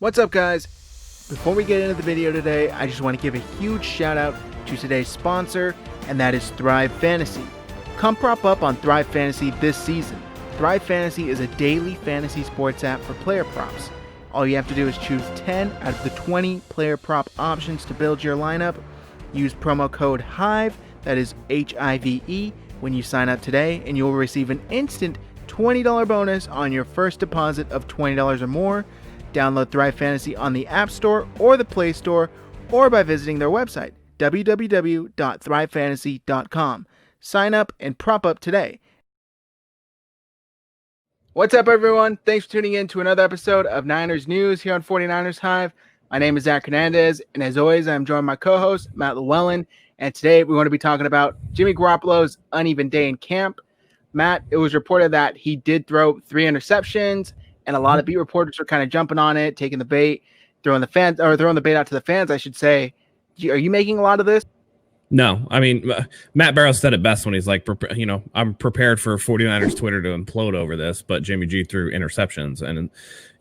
What's up, guys? Before we get into the video today, I just want to give a huge shout out to today's sponsor, and that is Thrive Fantasy. Come prop up on Thrive Fantasy this season. Thrive Fantasy is a daily fantasy sports app for player props. All you have to do is choose 10 out of the 20 player prop options to build your lineup. Use promo code HIVE, that is HIVE, when you sign up today, and you will receive an instant $20 bonus on your first deposit of $20 or more. Download Thrive Fantasy on the App Store or the Play Store, or by visiting their website, www.thrivefantasy.com. Sign up and prop up today. What's up, everyone? Thanks for tuning in to another episode of Niners News here on 49ers Hive. My name is Zach Hernandez, and as always, I'm joined by my co-host, Matt Llewellyn, and today we're going to be talking about Jimmy Garoppolo's uneven day in camp. Matt, it was reported that he did throw 3 interceptions, and a lot of beat reporters are kind of jumping on it, taking the bait, throwing the bait out to the fans, I should say. Are you making a lot of this? No, I mean, Matt Barrow said it best when he's like, I'm prepared for 49ers Twitter to implode over this, but Jimmy G threw interceptions. And,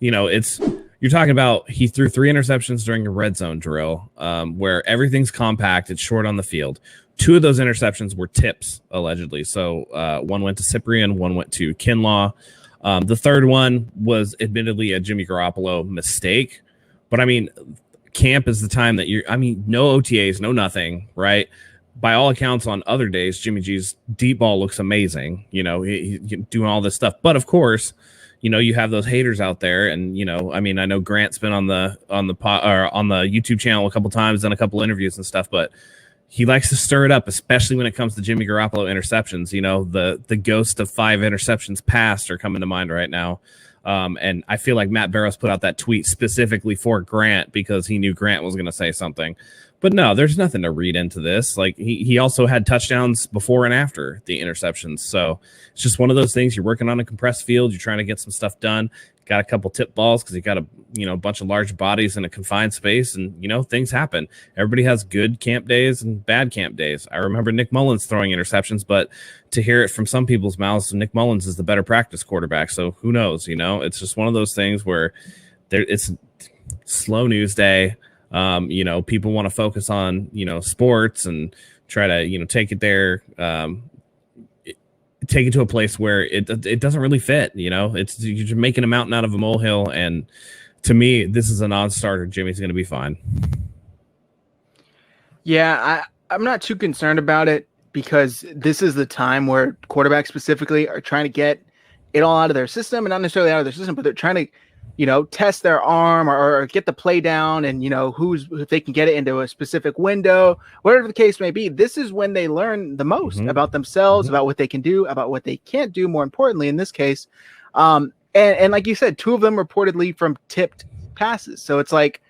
you're talking about he threw 3 interceptions during a red zone drill where everything's compact. It's short on the field. 2 of those interceptions were tips, allegedly. So one went to Cyprian, one went to Kinlaw. The third one was admittedly a Jimmy Garoppolo mistake. But, I mean, camp is the time that no OTAs, no nothing, right? By all accounts, on other days, Jimmy G's deep ball looks amazing. He's doing all this stuff. But, of course, you have those haters out there. And, I know Grant's been on the YouTube channel a couple times, done a couple interviews and stuff, but he likes to stir it up, especially when it comes to Jimmy Garoppolo interceptions. The ghost of 5 interceptions past are coming to mind right now. And I feel like Matt Barrows put out that tweet specifically for Grant because he knew Grant was going to say something. But no, there's nothing to read into this. Like he also had touchdowns before and after the interceptions. So it's just one of those things. You're working on a compressed field. You're trying to get some stuff done. Got a couple tip balls because you got a bunch of large bodies in a confined space, and things happen. Everybody has good camp days and bad camp days. I remember Nick Mullins throwing interceptions, but to hear it from some people's mouths, Nick Mullins is the better practice quarterback. So who knows? It's just one of those things where it's slow news day. People want to focus on sports and try to take it there. Take it to a place where it doesn't really fit. You're just making a mountain out of a molehill, and to me, this is a non-starter. Jimmy's going to be fine. Yeah, I'm not too concerned about it because this is the time where quarterbacks specifically are trying to get it all out of their system, and not necessarily out of their system, but they're trying to test their arm or get the play down, and if they can get it into a specific window, whatever the case may be. This is when they learn the most about themselves, about what they can do, about what they can't do, more importantly in this case. And like you said, 2 of them reportedly from tipped passes. So it's like,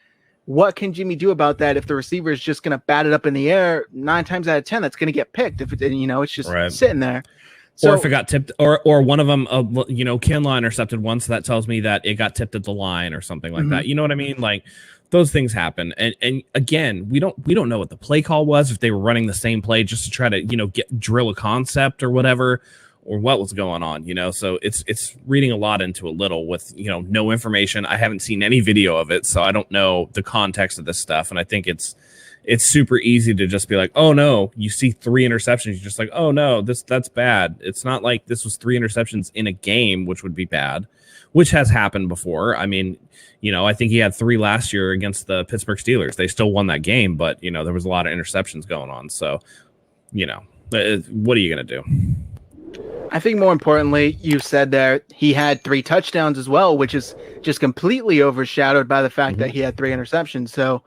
what can Jimmy do about that if the receiver is just going to bat it up in the air? 9 times out of 10, that's going to get picked if it's just sitting there. So, or if it got tipped, or one of them, Kinlaw intercepted one, so that tells me that it got tipped at the line or something like that. You know what I mean? Like those things happen, and again, we don't know what the play call was, if they were running the same play just to try to drill a concept or whatever, or what was going on. So it's reading a lot into a little with no information. I haven't seen any video of it, so I don't know the context of this stuff, and I think it's super easy to just be like, oh no, you see 3 interceptions, you're just like, oh no, that's bad. It's not like this was 3 interceptions in a game, which would be bad, which has happened before. I mean, I think he had 3 last year against the Pittsburgh Steelers. They still won that game, but there was a lot of interceptions going on. So, what are you going to do? I think more importantly, you said there he had 3 touchdowns as well, which is just completely overshadowed by the fact that he had 3 interceptions. So,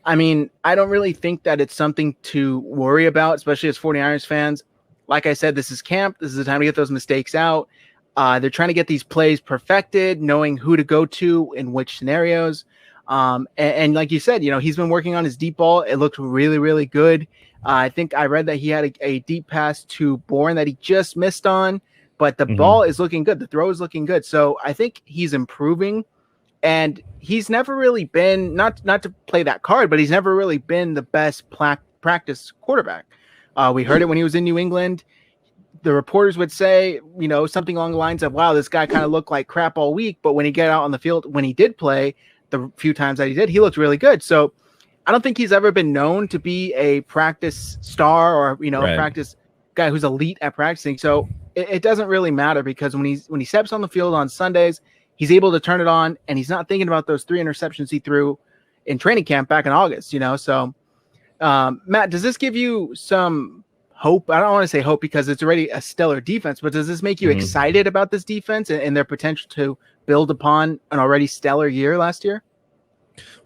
I mean, I don't really think that it's something to worry about, especially as 49ers fans. Like I said, this is camp. This is the time to get those mistakes out. They're trying to get these plays perfected, knowing who to go to in which scenarios. And like you said, he's been working on his deep ball. It looked really, really good. I think I read that he had a deep pass to Bourne that he just missed on, but the ball is looking good. The throw is looking good. So I think he's improving. And he's never really been, not to play that card, but he's never really been the best practice quarterback. We heard it when he was in New England. The reporters would say, something along the lines of, wow, this guy kind of looked like crap all week. But when he got out on the field, when he did play, the few times that he did, he looked really good. So I don't think he's ever been known to be a practice star or, a practice guy who's elite at practicing. So it doesn't really matter because when he steps on the field on Sundays, he's able to turn it on and he's not thinking about those 3 interceptions he threw in training camp back in August, So, Matt, does this give you some hope? I don't want to say hope because it's already a stellar defense, but does this make you excited about this defense and their potential to build upon an already stellar year last year?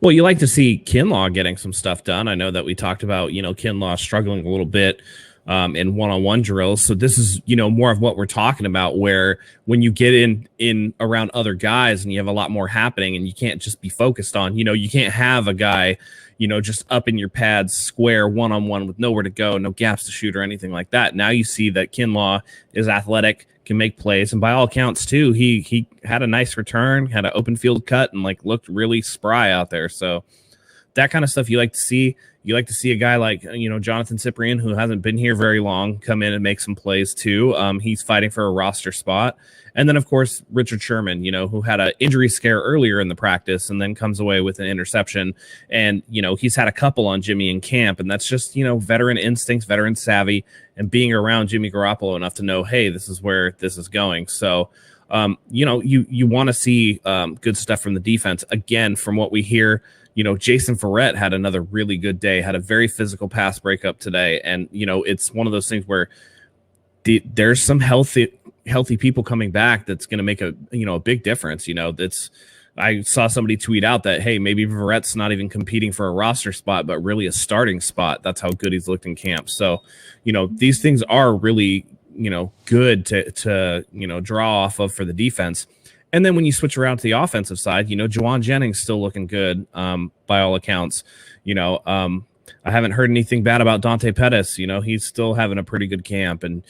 Well, you like to see Kinlaw getting some stuff done. I know that we talked about, Kinlaw struggling a little bit in one-on-one drills. So this is, more of what we're talking about, where when you get in around other guys and you have a lot more happening and you can't just be focused on, you can't have a guy, just up in your pads square one-on-one with nowhere to go, no gaps to shoot or anything like that. Now you see that Kinlaw is athletic, can make plays, and by all accounts too, he had a nice return, had an open field cut, and looked really spry out there. So that kind of stuff you like to see. You like to see a guy like Jonathan Cyprian, who hasn't been here very long, come in and make some plays too. He's fighting for a roster spot, and then of course Richard Sherman, who had an injury scare earlier in the practice and then comes away with an interception, and he's had a couple on Jimmy in camp, and that's just veteran instincts, veteran savvy, and being around Jimmy Garoppolo enough to know, hey, this is where this is going. So you want to see good stuff from the defense. Again, from what we hear, Jason Verrett had another really good day, had a very physical pass breakup today. And, it's one of those things where there's some healthy people coming back that's going to make a big difference. I saw somebody tweet out that, hey, maybe Verrett's not even competing for a roster spot, but really a starting spot. That's how good he's looked in camp. So, these things are really, good to draw off of for the defense. And then when you switch around to the offensive side, Juwan Jennings still looking good by all accounts. I haven't heard anything bad about Dante Pettis. He's still having a pretty good camp. And,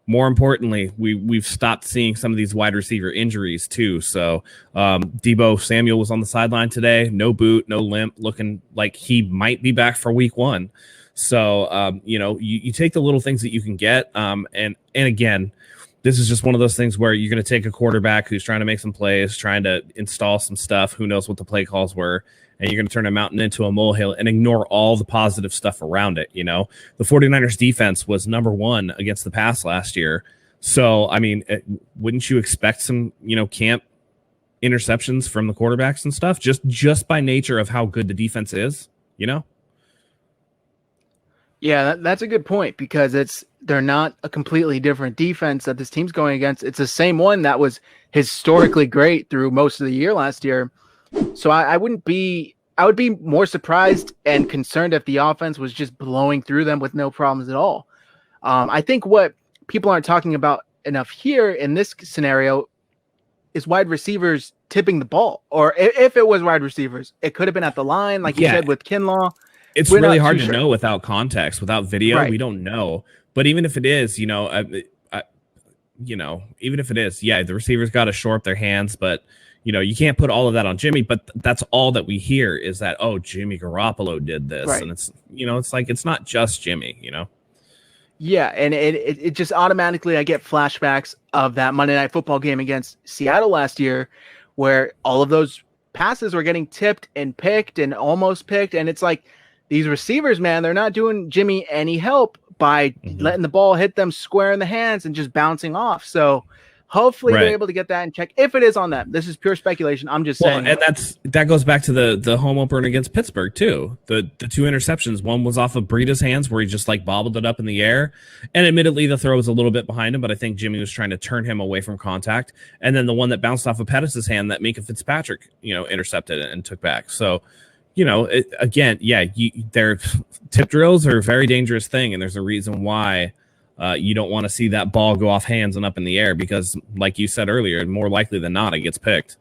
more importantly, we've stopped seeing some of these wide receiver injuries too. So Deebo Samuel was on the sideline today, no boot, no limp, looking like he might be back for week 1. So, you take the little things that you can get. And again, this is just one of those things where you're going to take a quarterback who's trying to make some plays, trying to install some stuff. Who knows what the play calls were? And you're going to turn a mountain into a molehill and ignore all the positive stuff around it. The 49ers defense was number 1 against the pass last year. So, wouldn't you expect some, camp interceptions from the quarterbacks and stuff just by nature of how good the defense is, Yeah, that's a good point because they're not a completely different defense that this team's going against. It's the same one that was historically great through most of the year last year. So I would be more surprised and concerned if the offense was just blowing through them with no problems at all. I think what people aren't talking about enough here in this scenario is wide receivers tipping the ball, or if it was wide receivers, it could have been at the line, like you said with Kinlaw. It's really hard to know without context, without video. Right. We don't know. But even if it is, even if it is, the receivers got to shore up their hands. But, you can't put all of that on Jimmy. But that's all that we hear is that, oh, Jimmy Garoppolo did this. Right. And it's, it's like it's not just Jimmy, Yeah, and it just automatically I get flashbacks of that Monday Night Football game against Seattle last year where all of those passes were getting tipped and picked and almost picked. And it's like, these receivers, man, they're not doing Jimmy any help by letting the ball hit them square in the hands and just bouncing off. So hopefully they're able to get that in check if it is on them. This is pure speculation. I'm just saying. And that goes back to the home opener against Pittsburgh too. The 2 interceptions. One was off of Breida's hands where he just bobbled it up in the air. And admittedly, the throw was a little bit behind him, but I think Jimmy was trying to turn him away from contact. And then the one that bounced off of Pettis' hand that Minka Fitzpatrick, intercepted and took back. So, their tip drills are a very dangerous thing, and there's a reason why you don't want to see that ball go off hands and up in the air because, like you said earlier, more likely than not, it gets picked.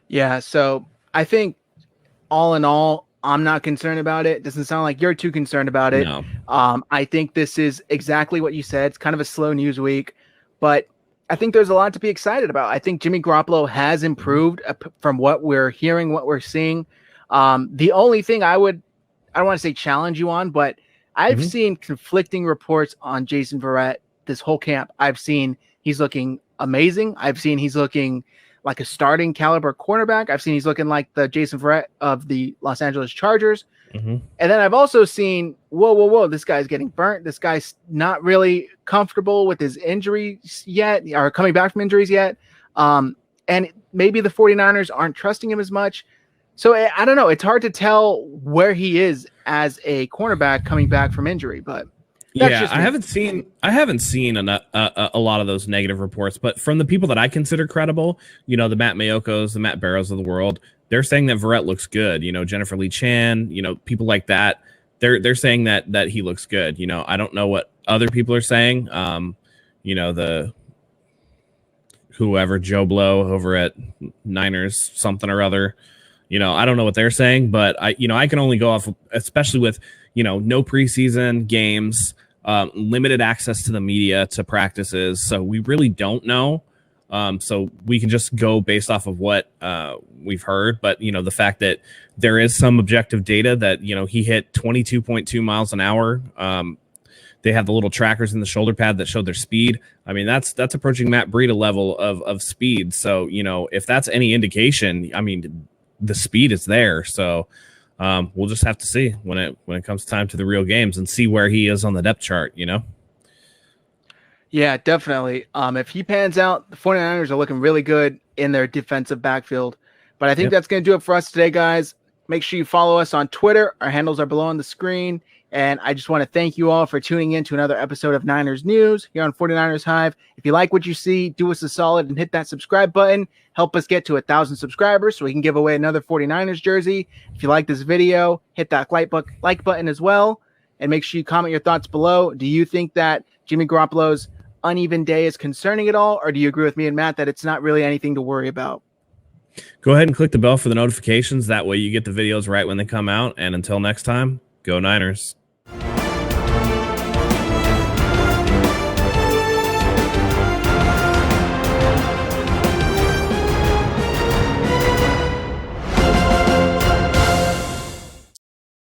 Yeah, so I think all in all, I'm not concerned about it. Doesn't sound like you're too concerned about it. No. I think this is exactly what you said. It's kind of a slow news week, but I think there's a lot to be excited about. I think Jimmy Garoppolo has improved from what we're hearing, what we're seeing. The only thing I don't want to say challenge you on, but I've seen conflicting reports on Jason Verrett this whole camp. I've seen he's looking amazing. I've seen he's looking like a starting caliber cornerback. I've seen he's looking like the Jason Verrett of the Los Angeles Chargers. Mm-hmm. And then I've also seen, whoa, this guy's getting burnt. This guy's not really comfortable with his injuries yet, or coming back from injuries yet. And maybe the 49ers aren't trusting him as much. So I don't know. It's hard to tell where he is as a cornerback coming back from injury, but yeah, I haven't seen a lot of those negative reports, but from the people that I consider credible, you know, the Matt Mayokos, the Matt Barrows of the world, they're saying that Verrett looks good. You know, Jennifer Lee Chan, you know, people like that, they're saying that he looks good. You know, I don't know what other people are saying. You know, the whoever Joe Blow over at Niners something or other. You know, I don't know what they're saying, but I can only go off, especially with, you know, no preseason games, limited access to the media, to practices. So we really don't know. So we can just go based off of what we've heard. But, you know, the fact that there is some objective data that, you know, he hit 22.2 miles an hour. They have the little trackers in the shoulder pad that showed their speed. I mean, that's approaching Matt Breida level of speed. So, you know, if that's any indication, I mean, the speed is there. So we'll just have to see when it comes time to the real games and see where he is on the depth chart, you know? Yeah, definitely. If he pans out, the 49ers are looking really good in their defensive backfield. But I think that's going to do it for us today, guys. Make sure you follow us on Twitter. Our handles are below on the screen. And I just want to thank you all for tuning in to another episode of Niners News here on 49ers Hive. If you like what you see, do us a solid and hit that subscribe button. Help us get to 1,000 subscribers so we can give away another 49ers jersey. If you like this video, hit that like button as well. And make sure you comment your thoughts below. Do you think that Jimmy Garoppolo's uneven day is concerning at all? Or do you agree with me and Matt that it's not really anything to worry about? Go ahead and click the bell for the notifications. That way you get the videos right when they come out. And until next time, go Niners.